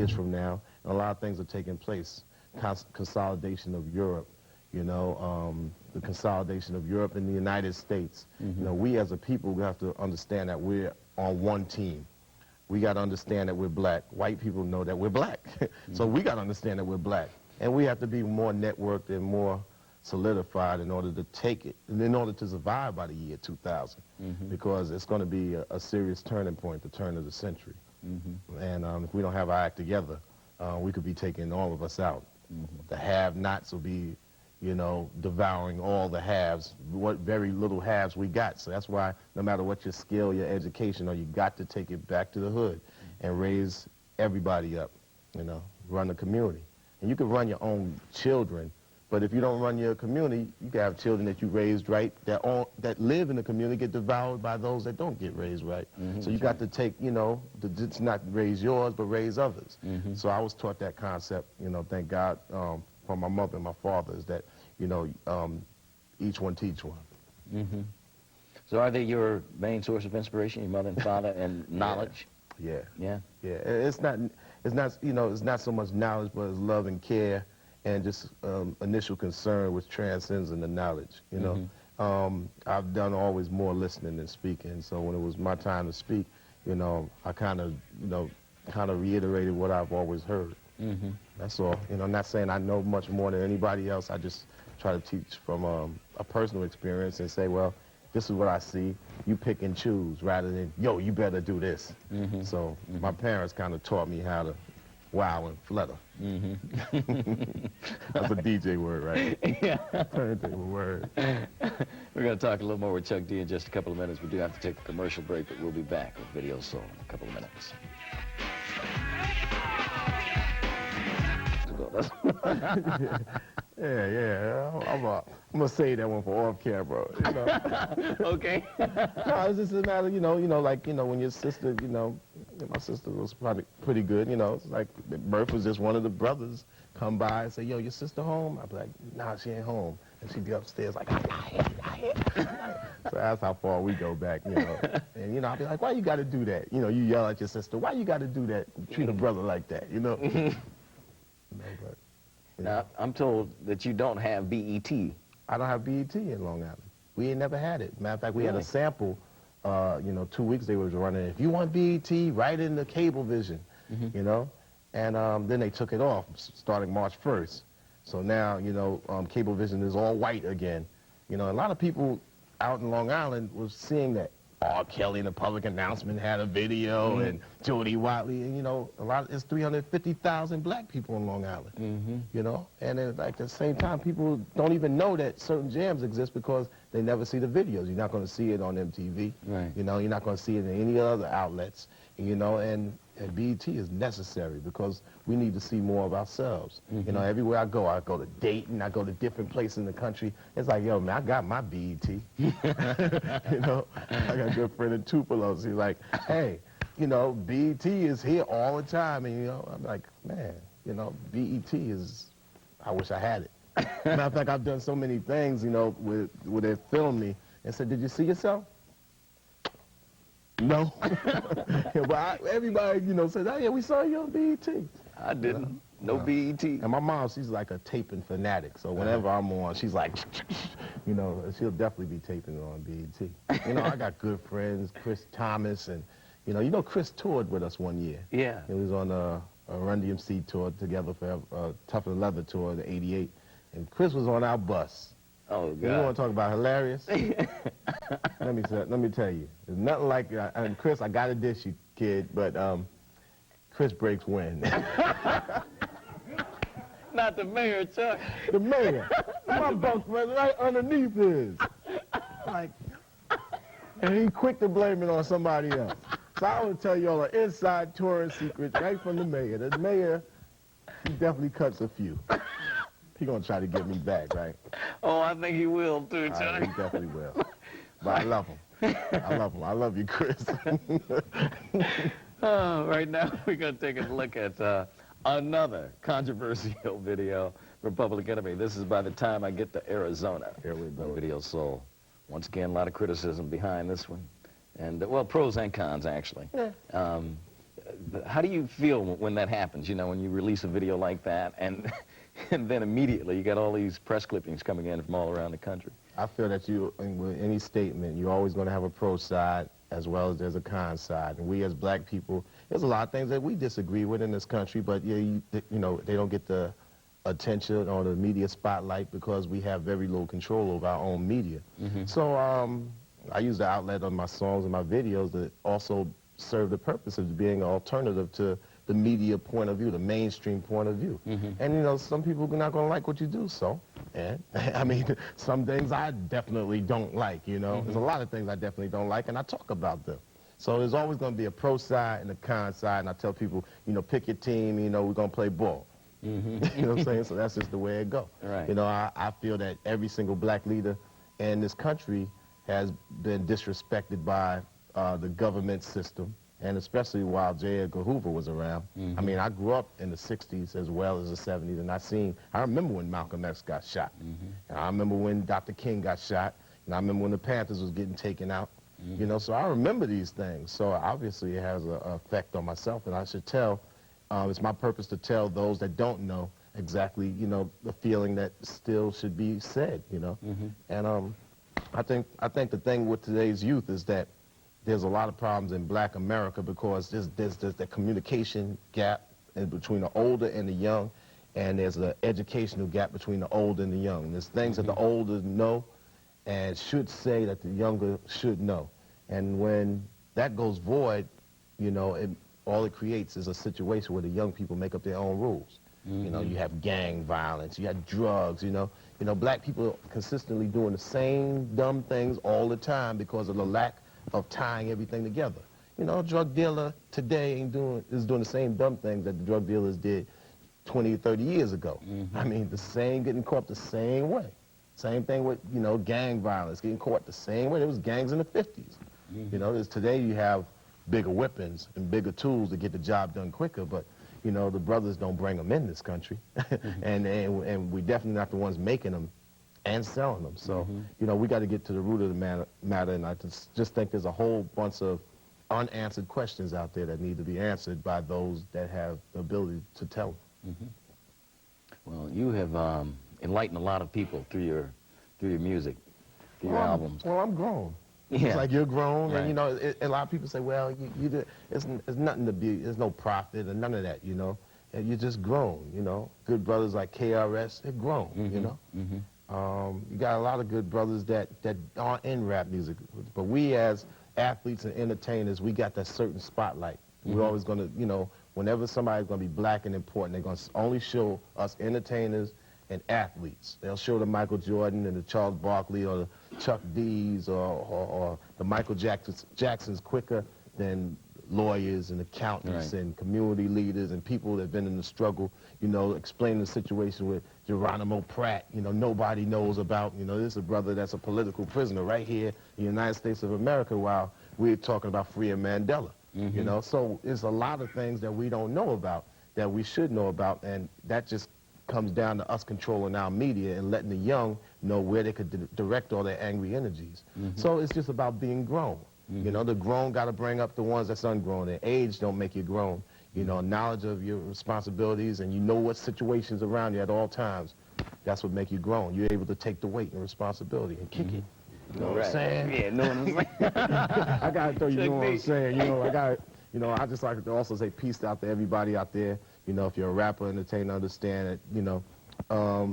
years from now. And a lot of things are taking place. Consolidation of Europe, you know, the consolidation of Europe and the United States. You know, we as a people, we have to understand that we're on one team. We got to understand that we're black. White people know that we're black. So we got to understand that we're black. And we have to be more networked and more solidified in order to take it, and in order to survive by the year 2000, because it's going to be a serious turning point, the turn of the century. And if we don't have our act together, we could be taking all of us out. The have-nots will be, you know, devouring all the haves, what very little haves we got. So that's why no matter what your skill, your education, you got to take it back to the hood and raise everybody up, you know, run the community. And you can run your own children, but if you don't run your community, you can have children that you raised right, that live in the community get devoured by those that don't get raised right. So you got to take, you know, it's not raise yours, but raise others. So I was taught that concept, you know, thank God, from my mother and my father, is that, you know, each one teach one. So are they your main source of inspiration, your mother and father, and knowledge? Yeah. Yeah? Yeah. It's not, you know, it's not so much knowledge, but it's love and care and just initial concern which transcends into knowledge, you know. I've done always more listening than speaking, so when it was my time to speak, you know, I kind of, you know, reiterated what I've always heard. That's all. You know, I'm not saying I know much more than anybody else. I just try to teach from a personal experience and say, well, this is what I see. You pick and choose rather than, yo, you better do this. So my parents kind of taught me how to wow and flutter. That's a DJ word, right? Yeah. Turntable word. We're going to talk a little more with Chuck D in just a couple of minutes. We do have to take a commercial break, but we'll be back with Video Soul in a couple of minutes. Yeah. I'm gonna say that one for off camera, you know. Okay. No, it's just a matter, you know, like, you know, when your sister, you know, my sister was probably pretty good, you know. It's like Murph was just one of the brothers come by and say, yo, your sister home? I'd be like, nah, she ain't home. And she'd be upstairs like, I hear. So that's how far we go back, you know. And, you know, I'd be like, why you got to do that? You know, you yell at your sister, why you got to do that? Treat a brother like that, you know. Now, I'm told that you don't have BET. I don't have BET in Long Island. We ain't never had it. Matter of fact, we had a sample, you know, 2 weeks they was running. If you want BET, write in the Cablevision, you know. And then they took it off starting March 1st. So now, you know, Cablevision is all white again. You know, a lot of people out in Long Island was seeing that. R. Kelly in a public announcement had a video, and Jody Watley, and, you know, it's 350,000 black people in Long Island, you know, and at like the same time, people don't even know that certain jams exist because they never see the videos. You're not going to see it on MTV, you know, you're not going to see it in any other outlets, you know, and BET is necessary because we need to see more of ourselves. You know, everywhere I go to Dayton, I go to different places in the country. It's like, yo, man, I got my BET. You know, I got a good friend in Tupelo. He's like, hey, you know, BET is here all the time. And, you know, I'm like, man, you know, BET is, I wish I had it. Matter of fact, I've done so many things, you know, where they filmed me and said, did you see yourself? No. But everybody, you know, says, oh, yeah, we saw you on BET. I didn't. No BET. And my mom, she's like a taping fanatic. So whenever I'm on, she's like, you know, she'll definitely be taping on BET. You know, I got good friends, Chris Thomas, and, you know, Chris toured with us one year. Yeah. He was on a Run DMC tour together for a Tough and Leather tour in '88. And Chris was on our bus. Oh, God. You want to talk about hilarious? Let me tell you. There's nothing like, and Chris, I got to dish you, kid, but Chris breaks wind. Not the mayor, Chuck. The mayor. My bunk was right underneath his. Like, and he quick to blame it on somebody else. So I will tell you all an inside touring secret right from the mayor. The mayor, he definitely cuts a few. He gonna try to get me back, right? Oh, I think he will too, Chuck. He definitely will. But I love him. I love him. I love you, Chris. Right now, we're going to take a look at another controversial video from Public Enemy. This is By the Time I Get to Arizona. Here we go. Video Soul. Once again, a lot of criticism behind this one. And, well, pros and cons, actually. how do you feel when that happens, you know, when you release a video like that, and and then immediately you got all these press clippings coming in from all around the country? I feel that with any statement, you're always going to have a pro side as well as there's a con side. And we as black people, there's a lot of things that we disagree with in this country, but yeah, you know, they don't get the attention or the media spotlight because we have very little control over our own media. So I use the outlet of my songs and my videos that also serve the purpose of being an alternative to the media point of view, the mainstream point of view. And, you know, some people are not going to like what you do, so, and, I mean, some things I definitely don't like, you know. There's a lot of things I definitely don't like, and I talk about them. So there's always going to be a pro side and a con side, and I tell people, you know, pick your team, you know, we're going to play ball. You know what I'm saying? So that's just the way it goes. Right. You know, I feel that every single black leader in this country has been disrespected by the government system, and especially while J. Edgar Hoover was around. I mean, I grew up in the 60s as well as the 70s, and I remember when Malcolm X got shot. And I remember when Dr. King got shot, and I remember when the Panthers was getting taken out. You know, so I remember these things. So obviously it has an effect on myself, and I should tell, it's my purpose to tell those that don't know exactly, you know, the feeling that still should be said, you know. And I think the thing with today's youth is that there's a lot of problems in black America because there's the communication gap in between the older and the young, and there's an educational gap between the old and the young. And there's things that the older know and should say that the younger should know. And when that goes void, you know, all it creates is a situation where the young people make up their own rules. You know, you have gang violence, you have drugs, you know. Black people are consistently doing the same dumb things all the time because of the lack of tying everything together. You know, a drug dealer today is doing the same dumb things that the drug dealers did 20, 30 years ago. I mean, the same, getting caught the same way. Same thing with, you know, gang violence, getting caught the same way. There was gangs in the 50s. You know, today you have bigger weapons and bigger tools to get the job done quicker, but, you know, the brothers don't bring them in this country. and we definitely not the ones making them and selling them. So, you know, we got to get to the root of the matter, and I just think there's a whole bunch of unanswered questions out there that need to be answered by those that have the ability to tell them. Well, you have enlightened a lot of people through your music, through your albums. Well, I'm grown. Yeah. It's like you're grown, Right. and, you know, a lot of people say, well, it's nothing to be, there's no profit and none of that, you know. And you're just grown, you know. Good brothers like KRS, they're grown, you know. You got a lot of good brothers that aren't in rap music, but we as athletes and entertainers, we got that certain spotlight. We're always going to, you know, whenever somebody's going to be black and important, they're going to only show us entertainers and athletes. They'll show the Michael Jordan and the Charles Barkley or the Chuck D's or the Michael Jacksons quicker than lawyers and accountants and community leaders and people that have been in the struggle, you know, explaining the situation with Geronimo Pratt, you know, nobody knows about. You know, this is a brother that's a political prisoner right here in the United States of America while we're talking about freeing Mandela, you know. So there's a lot of things that we don't know about that we should know about, and that just comes down to us controlling our media and letting the young know where they could direct all their angry energies. So it's just about being grown. You know, the grown got to bring up the ones that's ungrown, and age don't make you grown. You know, knowledge of your responsibilities, and you know what situations around you at all times, that's what make you grown. You're able to take the weight and responsibility and kick it. You know what I'm saying? Yeah, know what I'm saying? I got to throw you know what I'm saying. You know, I just like to also say peace out to everybody out there. You know, if you're a rapper, entertainer, understand that, you know,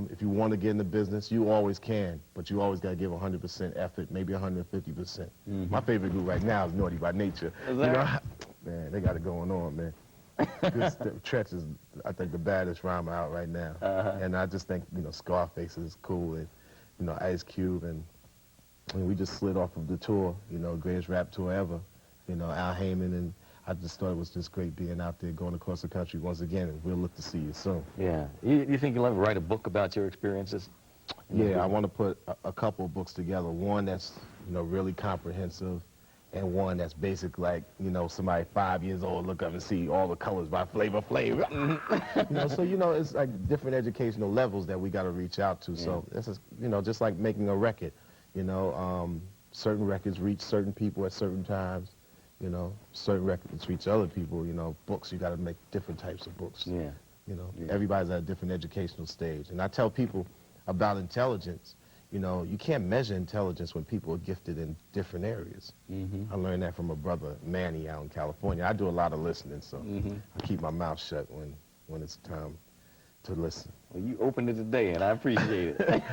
if you want to get in the business, you always can, but you always got to give 100% effort, maybe 150%. My favorite group right now is Naughty by Nature. Is that right? Man, they got it going on, man. Tretch is, I think, the baddest rhymer out right now. And I just think, you know, Scarface is cool, and, you know, Ice Cube, and we just slid off of the tour, you know, greatest rap tour ever. You know, Al Heyman, and I just thought it was just great being out there, going across the country once again, and we'll look to see you soon. Yeah. You think you'll ever write a book about your experiences? Yeah, I want to put a couple of books together. One that's, you know, really comprehensive, and one that's basic, like, you know, somebody 5 years old look up and see all the colors by Flavor Flav. You know, so, you know, it's like different educational levels that we got to reach out to. So this is, you know, just like making a record. You know, certain records reach certain people at certain times. you know, certain records reach other people, you know, books, you got to make different types of books. Yeah. You know, Yeah. everybody's at a different educational stage. And I tell people about intelligence, you know, you can't measure intelligence when people are gifted in different areas. I learned that from a brother, Manny, out in California. I do a lot of listening, so I keep my mouth shut when it's time to listen. Well, you opened it today, and I appreciate it.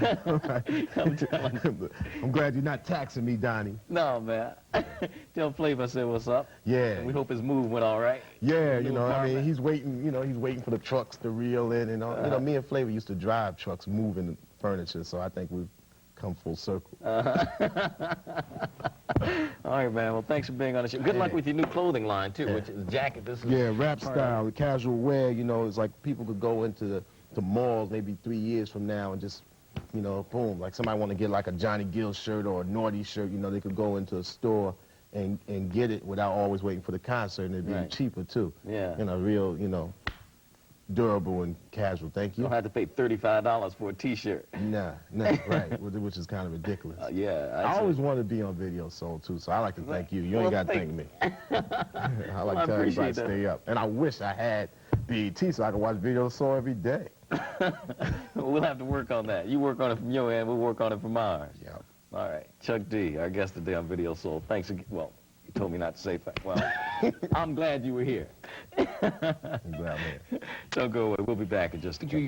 I'm telling you. I'm glad you're not taxing me, Donnie. No, man. Tell Flav I said what's up. Yeah. And we hope his move went all right. Yeah, you know, I mean, he's waiting, you know, he's waiting for the trucks to reel in and all. You know, me and Flavor used to drive trucks moving furniture, so I think we've come full circle. All right, man. Well, thanks for being on the show. Good luck with your new clothing line, too, which is jacket. This is rap style, the casual wear, you know, it's like people could go into the malls maybe 3 years from now and just, you know, boom, like somebody want to get like a Johnny Gill shirt or a Naughty shirt, you know, they could go into a store and get it without always waiting for the concert, and it'd be cheaper, too. Yeah. You know, real, you know, durable and casual. Thank you. You don't have to pay $35 for a T-shirt. Nah, right, which is kind of ridiculous. Yeah. I always wanted to be on Video Soul, too, so I like to thank you. You ain't got to thank me. I like to tell everybody to stay up. And I wish I had BET so I could watch Video Soul every day. We'll have to work on that. You work on it from your end, we'll work on it from ours. Yeah. All right. Chuck D, our guest today on Video Soul. Thanks again. Well, you told me not to say that. Well, I'm glad you were here. I'm glad I'm here. Don't go away. We'll be back in just a minute.